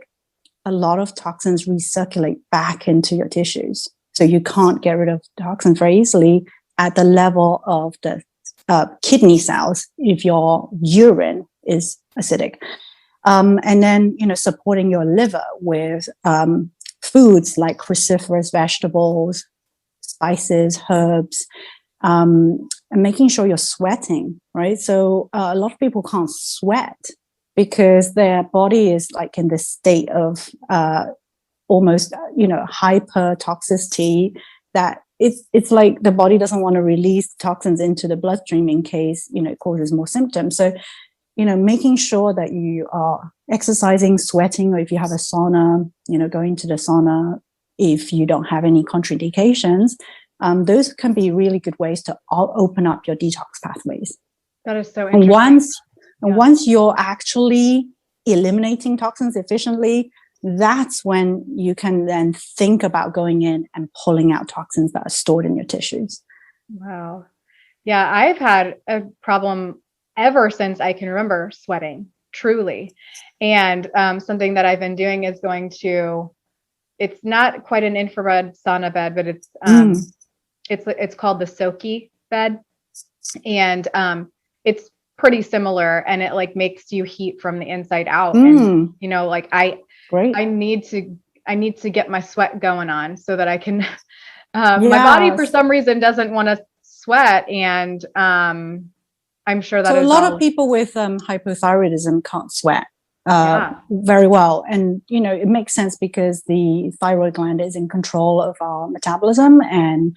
C: a lot of toxins recirculate back into your tissues. So you can't get rid of toxins very easily at the level of the kidney cells if your urine is acidic. And then, supporting your liver with foods like cruciferous vegetables, spices, herbs, and making sure you're sweating, right? So a lot of people can't sweat because their body is like in this state of almost, hyper toxicity, that it's like the body doesn't want to release toxins into the bloodstream in case, it causes more symptoms. So, making sure that you are exercising, sweating, or if you have a sauna, going to the sauna, if you don't have any contraindications, those can be really good ways to open up your detox pathways.
B: That is so interesting.
C: And once you're actually eliminating toxins efficiently, that's when you can then think about going in and pulling out toxins that are stored in your tissues.
B: Wow. Yeah, I've had a problem ever since I can remember, sweating, truly. And something that I've been doing is going to, it's not quite an infrared sauna bed, but it's called the Soki bed. And it's pretty similar, and it like makes you heat from the inside out. And I need to get my sweat going on so that I can my body for some reason doesn't want to sweat, and I'm sure that
C: so a lot of people with hypothyroidism can't sweat very well. And it makes sense because the thyroid gland is in control of our metabolism and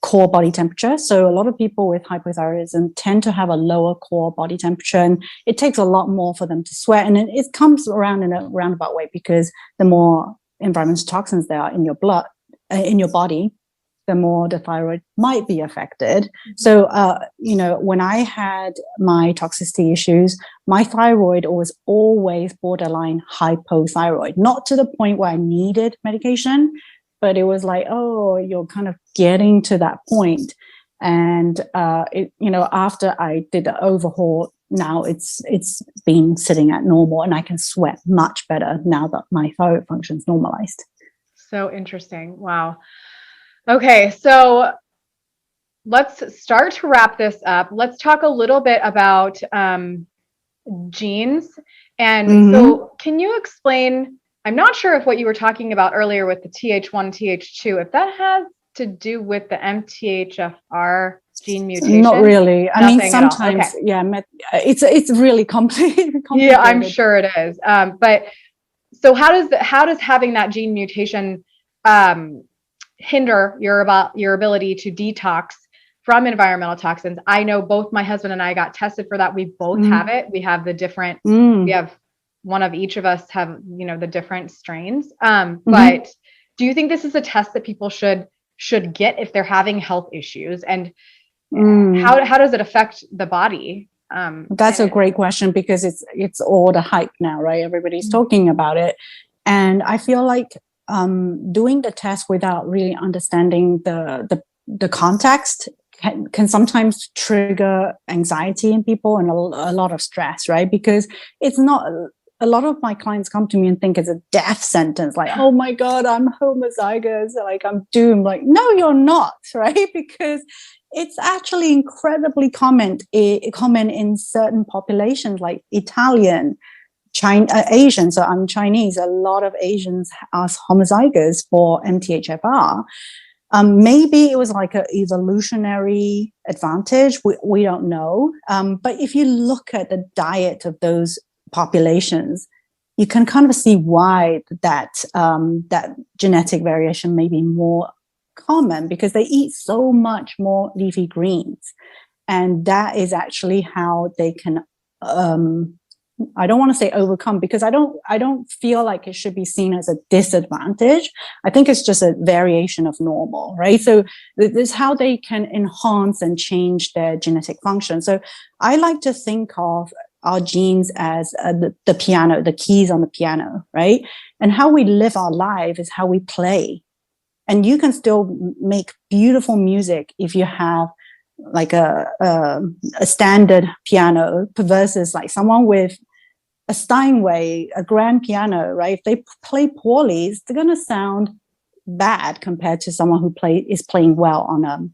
C: core body temperature. So a lot of people with hypothyroidism tend to have a lower core body temperature, and it takes a lot more for them to sweat. And it comes around in a roundabout way, because the more environmental toxins there are in your blood, in your body, the more the thyroid might be affected. Mm-hmm. So, when I had my toxicity issues, my thyroid was always borderline hypothyroid, not to the point where I needed medication, but it was like, oh, you're kind of getting to that point. And, after I did the overhaul, now it's been sitting at normal, and I can sweat much better now that my thyroid function's normalized. So
B: interesting. Wow. Okay. So let's start to wrap this up. Let's talk a little bit about genes. And so can you explain, I'm not sure if what you were talking about earlier with the TH1, TH2, if that has to do with the MTHFR gene mutation?
C: Not really. I mean, sometimes,
B: okay.
C: yeah, it's really complicated.
B: Yeah, I'm sure it is. But so how does having that gene mutation hinder your ability to detox from environmental toxins? I know both my husband and I got tested for that. We both have it. We have the different. We have one of each of us have the different strains. But do you think this is a test that people should get if they're having health issues? And how does it affect the body?
C: That's a great question, because it's all the hype now, right? Everybody's talking about it. And I feel like doing the test without really understanding the context can sometimes trigger anxiety in people and a lot of stress, right? Because it's not, a lot of my clients come to me and think it's a death sentence, like, oh my God, I'm homozygous, like I'm doomed. Like, no, you're not, right? Because it's actually incredibly common in certain populations, like Italian, Asian. So I'm Chinese. A lot of Asians are homozygous for MTHFR. Maybe it was like an evolutionary advantage. We don't know. But if you look at the diet of those populations, you can kind of see why that genetic variation may be more common, because they eat so much more leafy greens, and that is actually how they can I don't want to say overcome, because I don't feel like it should be seen as a disadvantage. I think it's just a variation of normal, right? So this is how they can enhance and change their genetic function. So I like to think of our genes as the piano, the keys on the piano, right? And how we live our life is how we play. And you can still make beautiful music if you have like a standard piano versus like someone with a Steinway, a grand piano, right? If they play poorly, it's going to sound bad compared to someone who is playing well on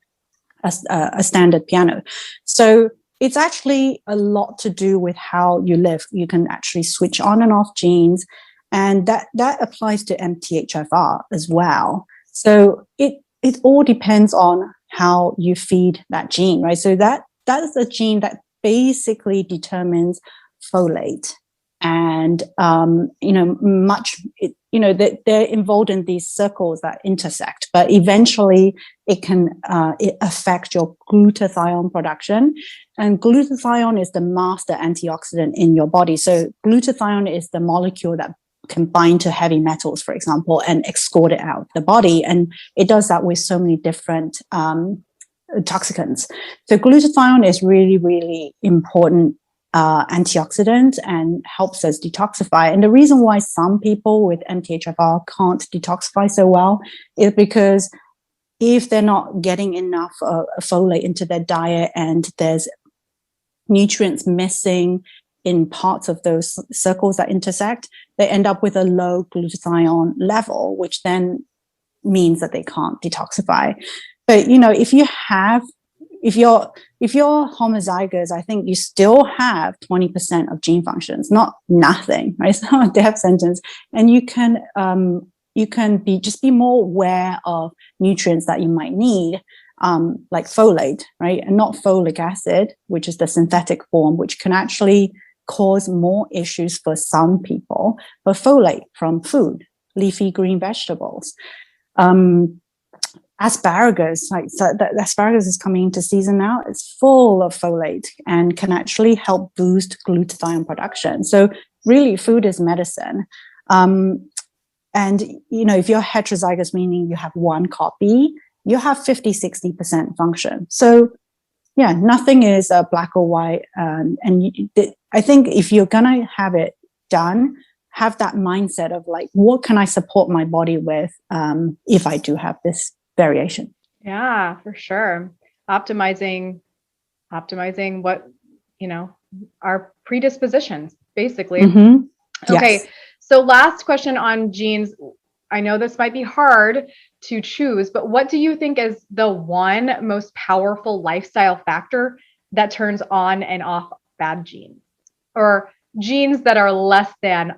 C: a standard piano. So it's actually a lot to do with how you live. You can actually switch on and off genes, and that applies to MTHFR as well. So it all depends on how you feed that gene, right? So that is a gene that basically determines folate. And they're involved in these circles that intersect, but eventually it can affect your glutathione production. And glutathione is the master antioxidant in your body. So glutathione is the molecule that can bind to heavy metals, for example, and escort it out of the body. And it does that with so many different toxicants. So glutathione is really, really important antioxidant and helps us detoxify. And the reason why some people with MTHFR can't detoxify so well is because if they're not getting enough folate into their diet and there's nutrients missing in parts of those circles that intersect, they end up with a low glutathione level, which then means that they can't detoxify. But if you're homozygous, I think you still have 20% of gene functions, not nothing, right? It's not a death sentence. And you can be more aware of nutrients that you might need, like folate, right? And not folic acid, which is the synthetic form, which can actually cause more issues for some people, but folate from food, leafy green vegetables. Asparagus, asparagus is coming into season now. It's full of folate and can actually help boost glutathione production. So really, food is medicine. And if you're heterozygous, meaning you have one copy, you have 50-60% function. So yeah, nothing is black or white. I think if you're gonna have it done, have that mindset of like, what can I support my body with if I do have this variation?
B: Yeah, for sure. Optimizing what, our predispositions, basically.
C: Mm-hmm.
B: Okay.
C: Yes.
B: So last question on genes. I know this might be hard to choose, but what do you think is the one most powerful lifestyle factor that turns on and off bad genes, or genes that are less than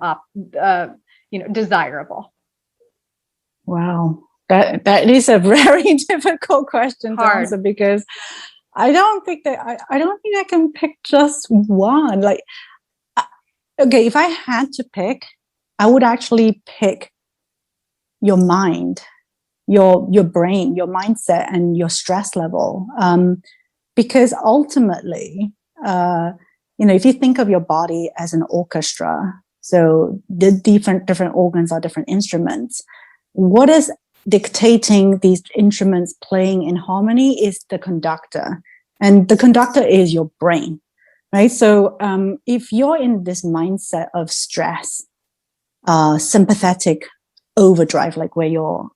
B: desirable?
C: Wow. That is a very difficult question to
A: Hard.
C: answer, because I don't think I can pick just one. Like, okay, if I had to pick, I would actually pick your mind, your brain, your mindset, and your stress level. Because ultimately, if you think of your body as an orchestra, so the different organs are different instruments. What is dictating these instruments playing in harmony is the conductor, and the conductor is your brain, right? So if you're in this mindset of stress, sympathetic overdrive, like where you're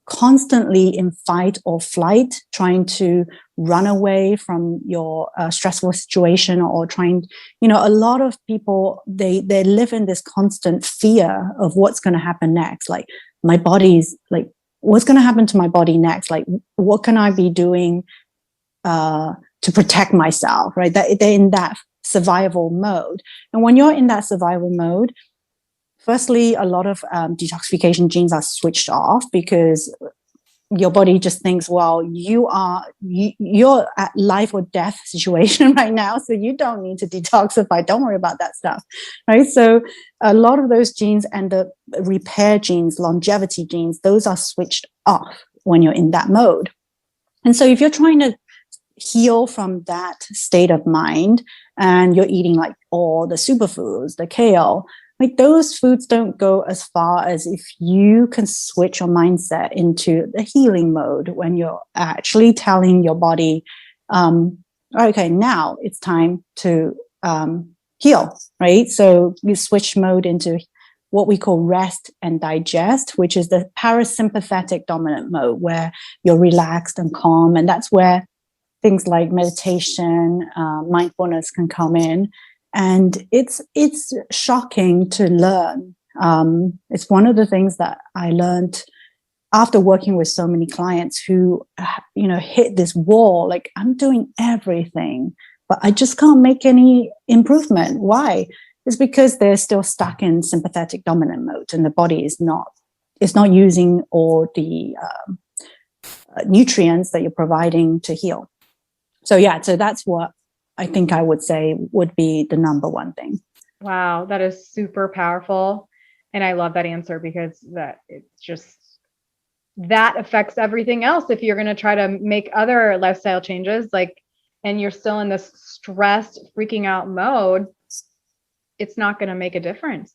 C: constantly in fight or flight, trying to run away from your stressful situation, or trying, a lot of people, they live in this constant fear of what's going to happen next. Like, my body's like, what's going to happen to my body next? Like, what can I be doing to protect myself, right? They're in that survival mode. And when you're in that survival mode, firstly, a lot of detoxification genes are switched off, because your body just thinks, well, you're at life or death situation right now, so you don't need to detoxify. Don't worry about that stuff, right? So a lot of those genes, and the repair genes, longevity genes, those are switched off when you're in that mode. And so if you're trying to heal from that state of mind, and you're eating like all the superfoods, the kale, like those foods don't go as far as if you can switch your mindset into the healing mode, when you're actually telling your body, okay, now it's time to heal, right? So you switch mode into what we call rest and digest, which is the parasympathetic dominant mode, where you're relaxed and calm. And that's where things like meditation, mindfulness can come in. And it's shocking to learn. It's one of the things that I learned after working with so many clients who, hit this wall. Like, I'm doing everything, but I just can't make any improvement. Why? It's because they're still stuck in sympathetic dominant mode, and the body is not using all the nutrients that you're providing to heal. So that's what I think I would say would be the number one thing.
A: Wow, that is super powerful. And I love that answer, because that affects everything else. If you're going to try to make other lifestyle changes, and you're still in this stressed, freaking out mode, it's not going to make a difference.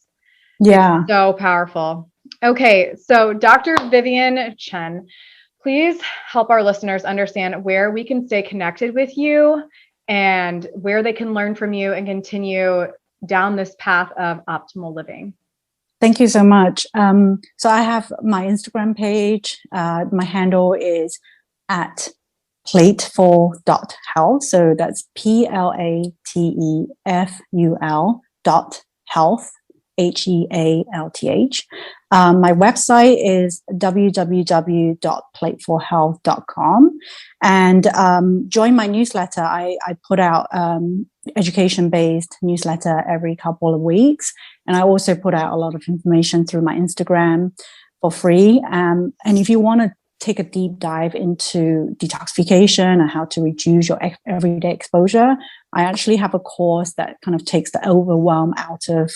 C: Yeah.
A: It's so powerful. Okay. So Dr. Vivian Chen, please help our listeners understand where we can stay connected with you, and where they can learn from you and continue down this path of optimal living.
C: Thank you so much. So I have my Instagram page. My handle is at plateful.health. So that's plateful.health, HEALTH. My website is www.platefulhealth.com, and join my newsletter. I put out education-based newsletter every couple of weeks, and I also put out a lot of information through my Instagram for free. And if you want to take a deep dive into detoxification and how to reduce your everyday exposure, I actually have a course that kind of takes the overwhelm out of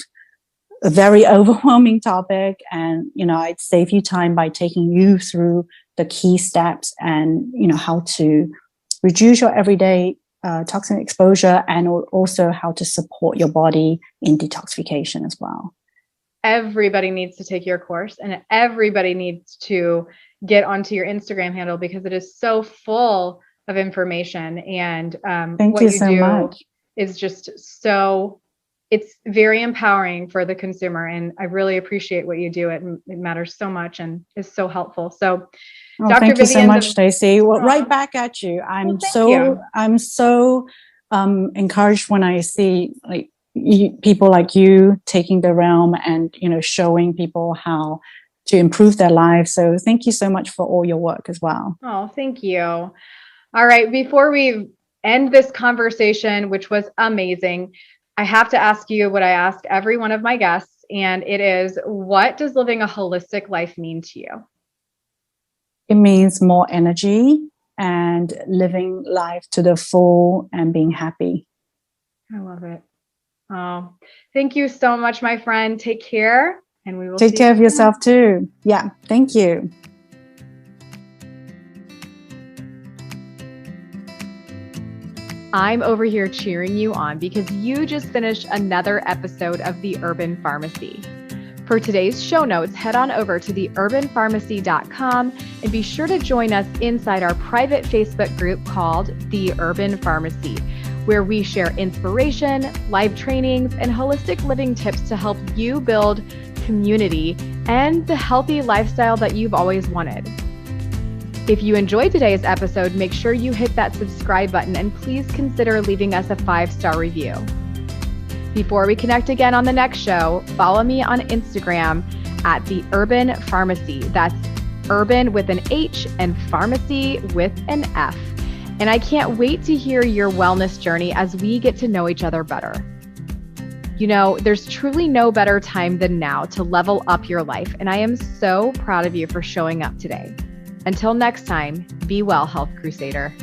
C: a very overwhelming topic. And, I'd save you time by taking you through the key steps, and, how to reduce your everyday toxin exposure, and also how to support your body in detoxification as well.
A: Everybody needs to take your course, and everybody needs to get onto your Instagram handle, because it is so full of information. And
C: Thank you so much.
A: Is just so, it's very empowering for the consumer. And I really appreciate what you do. It matters so much and is so helpple. So
C: Dr. Thank you so much, Stacey. Well, right back at you. I'm so encouraged when I see people like you taking the realm and, showing people how to improve their lives. So thank you so much for all your work as well.
A: Oh, thank you. All right. Before we end this conversation, which was amazing, I have to ask you what I ask every one of my guests, and it is, what does living a holistic life mean to you?
C: It means more energy and living life to the full and being happy.
A: I love it. Oh, thank you so much, my friend. Take care, and we will
C: Take
A: see
C: care
A: you
C: of yourself too. Yeah, thank you.
A: I'm over here cheering you on because you just finished another episode of The Urban Pharmacy. For today's show notes, head on over to theurbanpharmacy.com and be sure to join us inside our private Facebook group called The Urban Pharmacy, where we share inspiration, live trainings, and holistic living tips to help you build community and the healthy lifestyle that you've always wanted. If you enjoyed today's episode, make sure you hit that subscribe button and please consider leaving us a 5-star review. Before we connect again on the next show, follow me on Instagram at The Urban Pharmacy. That's urban with an H and pharmacy with an F. And I can't wait to hear your wellness journey as we get to know each other better. You know, there's truly no better time than now to level up your life, and I am so proud of you for showing up today. Until next time, be well, Health Crusader.